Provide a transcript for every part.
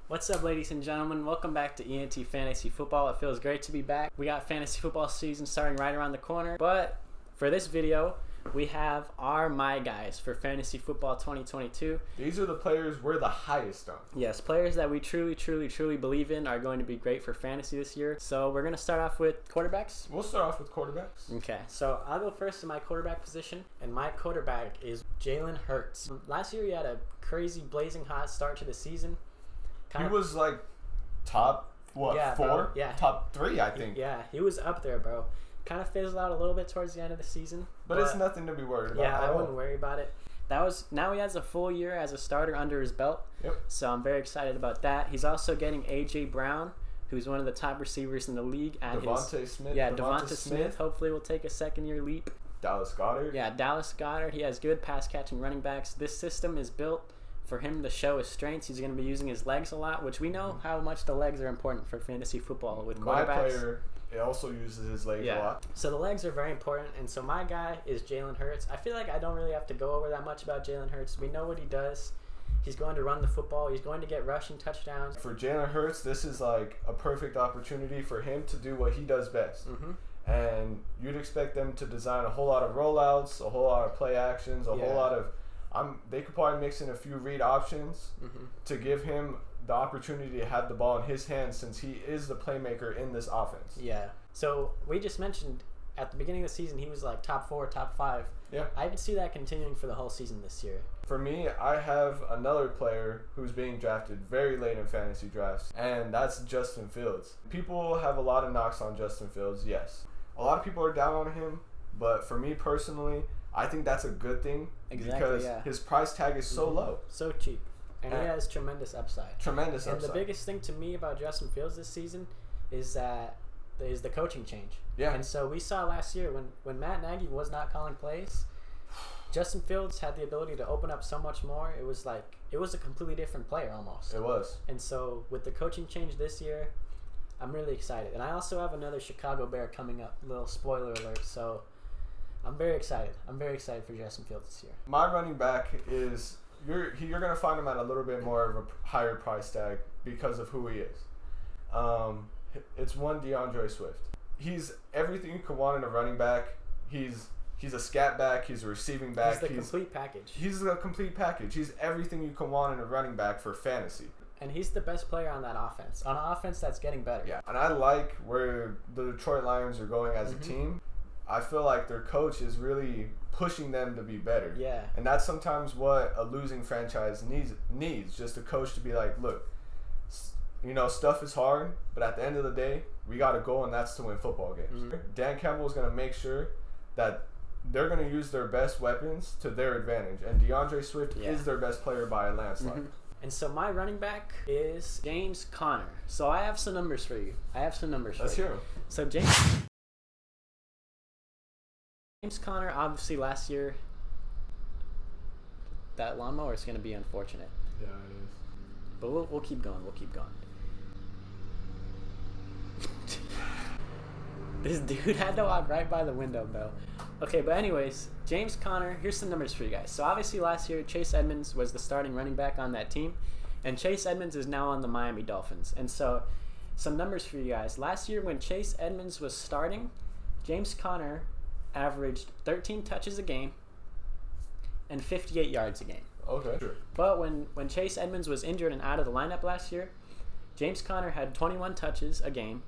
What's up, ladies and gentlemen? Welcome back to ENT Fantasy Football. It feels great to be back. We got fantasy football season starting right around the corner. But for this video, we have our My Guys for Fantasy Football 2022. These are the players we're the highest on. Yes, players that we truly believe in are going to be great for fantasy this year. So we're going to start off with quarterbacks. We'll start off with quarterbacks. Okay, so I'll go first in my quarterback position, and my quarterback is Jalen Hurts. Last year he had a crazy blazing hot start to the season. He was like top, four? Bro. Yeah. Top 3, I think. Yeah, he was up there, bro. Kind of fizzled out a little bit towards the end of the season. But it's nothing to be worried about. Yeah, I wouldn't worry about it. Now he has a full year as a starter under his belt. Yep. So I'm very excited about that. He's also getting A.J. Brown, who's one of the top receivers in the league. Devontae Smith. Yeah, Devontae Smith hopefully will take a second-year leap. Dallas Goedert. Yeah, Dallas Goedert. He has good pass-catching running backs. This system is built for him to show his strengths. He's going to be using his legs a lot, which we know how much the legs are important for fantasy football with quarterbacks. My player also uses his legs a lot. So the legs are very important, and so my guy is Jalen Hurts. I feel like I don't really have to go over that much about Jalen Hurts. We know what he does. He's going to run the football. He's going to get rushing touchdowns. For Jalen Hurts, this is like a perfect opportunity for him to do what he does best. Mm-hmm. And you'd expect them to design a whole lot of rollouts, a whole lot of play actions, a whole lot of they could probably mix in a few read options to give him the opportunity to have the ball in his hands, since he is the playmaker in this offense. Yeah. So we just mentioned at the beginning of the season he was like top 4, top 5. Yeah. I could see that continuing for the whole season this year. For me, I have another player who's being drafted very late in fantasy drafts, and that's Justin Fields. People have a lot of knocks on Justin Fields, yes. A lot of people are down on him, but for me personally, I think that's a good thing because his price tag is so low. So cheap. And he has tremendous upside. And the biggest thing to me about Justin Fields this season is the coaching change. Yeah. And so we saw last year when Matt Nagy was not calling plays, Justin Fields had the ability to open up so much more. It was a completely different player almost. It was. And so with the coaching change this year, I'm really excited. And I also have another Chicago Bear coming up. Little spoiler alert. So I'm very excited. I'm very excited for Justin Fields this year. My running back is you're going to find him at a little bit more of a higher price tag because of who he is. It's one DeAndre Swift. He's everything you could want in a running back. He's a scat back. He's a receiving back. He's the complete package. He's the complete package. He's everything you can want in a running back for fantasy. And he's the best player on that offense. On an offense that's getting better. Yeah. And I like where the Detroit Lions are going as a team. I feel like their coach is really pushing them to be better. Yeah. And that's sometimes what a losing franchise needs. Just a coach to be like, look, stuff is hard, but at the end of the day, we got a goal, and that's to win football games. Dan Campbell is going to make sure that they're going to use their best weapons to their advantage. And DeAndre Swift is their best player by a landslide. And so my running back is James Conner. So I have some numbers for you. Let's hear them. So James Conner, obviously last year, that lawnmower is going to be unfortunate. Yeah, it is. But we'll keep going. This dude had to walk right by the window, bro. Okay, but anyways, James Conner, here's some numbers for you guys. So obviously last year, Chase Edmonds was the starting running back on that team, and Chase Edmonds is now on the Miami Dolphins. And so some numbers for you guys. Last year when Chase Edmonds was starting, James Conner averaged 13 touches a game and 58 yards a game. Okay, sure. But when Chase Edmonds was injured and out of the lineup last year, James Conner had 21 touches a game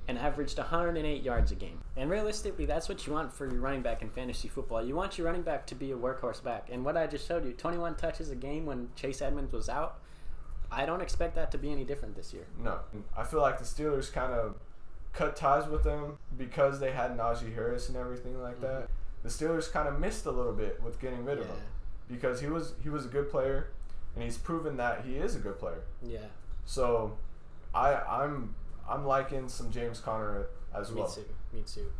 and averaged 108 yards a game. And realistically, that's what you want for your running back in fantasy football. You want your running back to be a workhorse back. And what I just showed you, 21 touches a game when Chase Edmonds was out, I don't expect that to be any different this year. No. I feel like the Steelers kind of cut ties with them because they had Najee Harris and everything like that. The Steelers kind of missed a little bit with getting rid of him because he was a good player, and he's proven that he is a good player. Yeah. So I'm liking some James Conner as well. Me too.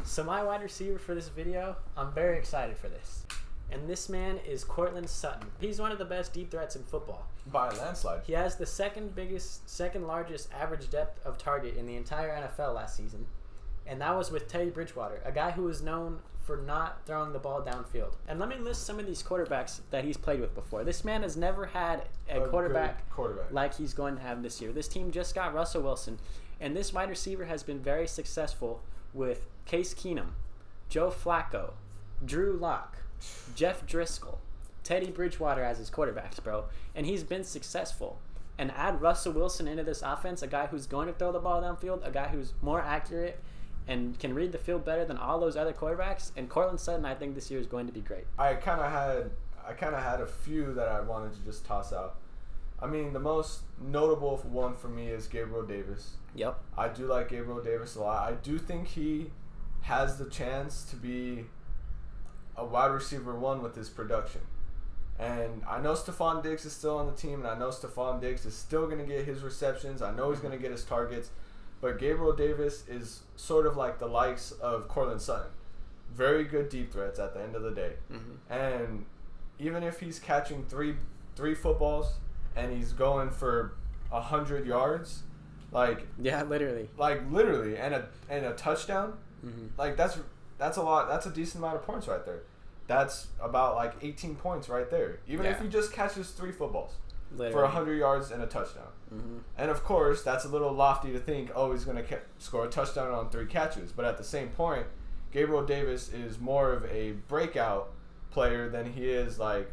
So my wide receiver for this video, I'm very excited for this. And this man is Courtland Sutton. He's one of the best deep threats in football. By a landslide. He has the second largest average depth of target in the entire NFL last season. and that was with Teddy Bridgewater, a guy who was known for not throwing the ball downfield. And let me list some of these quarterbacks that he's played with before. This man has never had a quarterback like he's going to have this year. This team just got Russell Wilson, and this wide receiver has been very successful with Case Keenum, Joe Flacco, Drew Lock, Jeff Driscoll, Teddy Bridgewater as his quarterbacks, bro. And he's been successful. And add Russell Wilson into this offense, a guy who's going to throw the ball downfield, a guy who's more accurate and can read the field better than all those other quarterbacks. And Cortland Sutton, I think this year is going to be great. I kind of had a few that I wanted to just toss out. I mean, the most notable one for me is Gabriel Davis. Yep. I do like Gabriel Davis a lot. I do think he has the chance to be a wide receiver one with his production. And I know Stephon Diggs is still on the team, and I know Stephon Diggs is still going to get his receptions. I know he's going to get his targets. But Gabriel Davis is sort of like the likes of Cortland Sutton. Very good deep threats at the end of the day. Mm-hmm. And even if he's catching three footballs and he's going for 100 yards, literally, and a touchdown, mm-hmm. That's a lot. That's a decent amount of points right there. That's about 18 points right there. Even if he just catches 3 footballs. Literally. For 100 yards and a touchdown. Mm-hmm. And of course, that's a little lofty to think, he's going to score a touchdown on 3 catches. But at the same point, Gabriel Davis is more of a breakout player than he is like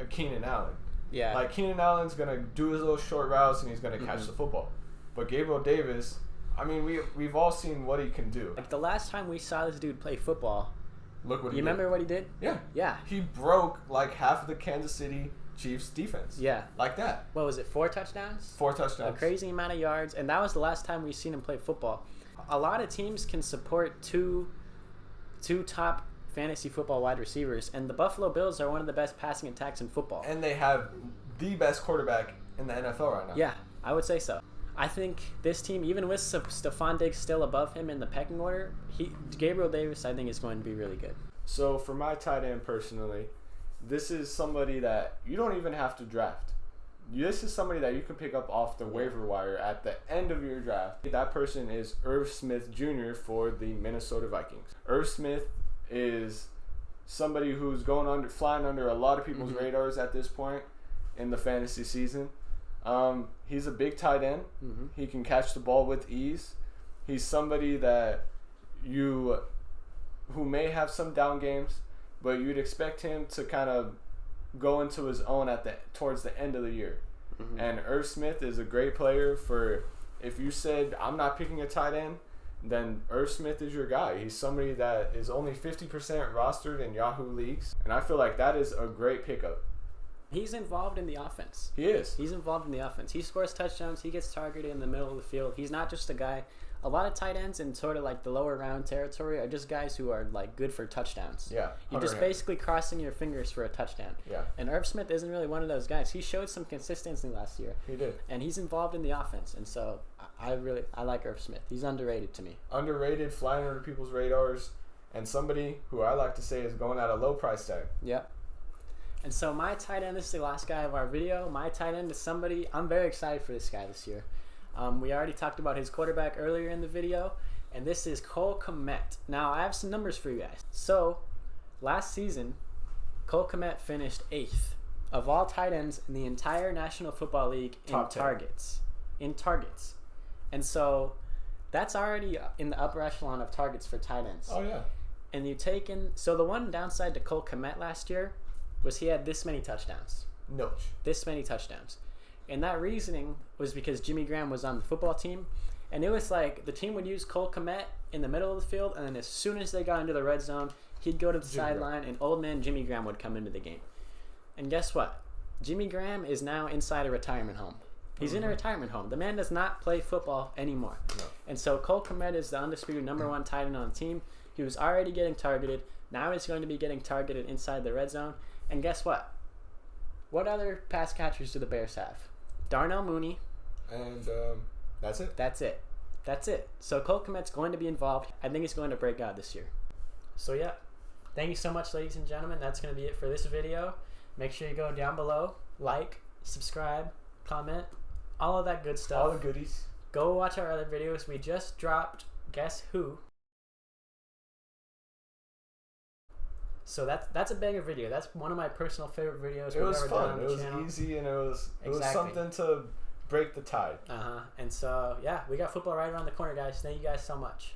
a Keenan Allen. Yeah. Like Keenan Allen's going to do his little short routes and he's going to catch mm-hmm. the football. But Gabriel Davis, I mean, we've all seen what he can do. Like the last time we saw this dude play football, look what he did. You remember what he did? Yeah. Yeah. He broke half of the Kansas City Chiefs defense. Yeah. Like that. What was it, 4 touchdowns? 4 touchdowns. A crazy amount of yards. And that was the last time we've seen him play football. A lot of teams can support two top fantasy football wide receivers. And the Buffalo Bills are one of the best passing attacks in football. And they have the best quarterback in the NFL right now. Yeah, I would say so. I think this team, even with Stephon Diggs still above him in the pecking order, Gabriel Davis, I think, is going to be really good. So for my tight end personally, this is somebody that you don't even have to draft. This is somebody that you can pick up off the waiver wire at the end of your draft. That person is Irv Smith Jr. for the Minnesota Vikings. Irv Smith is somebody who's flying under a lot of people's mm-hmm. radars at this point in the fantasy season. He's a big tight end. Mm-hmm. He can catch the ball with ease. He's somebody that who may have some down games, but you'd expect him to kind of go into his own towards the end of the year. Mm-hmm. And Irv Smith is a great player for, if you said, I'm not picking a tight end, then Irv Smith is your guy. He's somebody that is only 50% rostered in Yahoo leagues, and I feel like that is a great pickup. He's involved in the offense. He is. He's involved in the offense. He scores touchdowns. He gets targeted in the middle of the field. He's not just a guy. A lot of tight ends in sort of the lower round territory are just guys who are good for touchdowns. Yeah. You're just basically crossing your fingers for a touchdown. Yeah. And Irv Smith isn't really one of those guys. He showed some consistency last year. He did. And he's involved in the offense. And so I like Irv Smith. He's underrated to me. Underrated, flying under people's radars, and somebody who I like to say is going at a low price tag. Yep. And so my tight end, this is the last guy of our video. My tight end is somebody, I'm very excited for this guy this year. We already talked about his quarterback earlier in the video, and this is Cole Kmet. Now, I have some numbers for you guys. So, last season, Cole Kmet finished 8th of all tight ends in the entire National Football League in targets. And so, that's already in the upper echelon of targets for tight ends. Oh, yeah. And so the one downside to Cole Kmet last year was he had this many touchdowns. This many touchdowns. And that reasoning was because Jimmy Graham was on the football team. And it was the team would use Cole Kmet in the middle of the field, and then as soon as they got into the red zone, he'd go to the sideline, and old man Jimmy Graham would come into the game. And guess what? Jimmy Graham is now inside a retirement home. He's in a retirement home. The man does not play football anymore. No. And so Cole Kmet is the undisputed number 1 tight end on the team. He was already getting targeted. Now he's going to be getting targeted inside the red zone. And guess what? What other pass catchers do the Bears have? Darnell Mooney. And that's it. That's it. So Cole Kmet's going to be involved. I think he's going to break out this year. So yeah. Thank you so much, ladies and gentlemen. That's going to be it for this video. Make sure you go down below, like, subscribe, comment, all of that good stuff. All the goodies. Go watch our other videos. We just dropped Guess Who So that's a banger video. That's one of my personal favorite videos. It was ever fun. done on It the was channel. easy, and it was Exactly. something to break the tide. And so yeah, we got football right around the corner, guys. Thank you guys so much.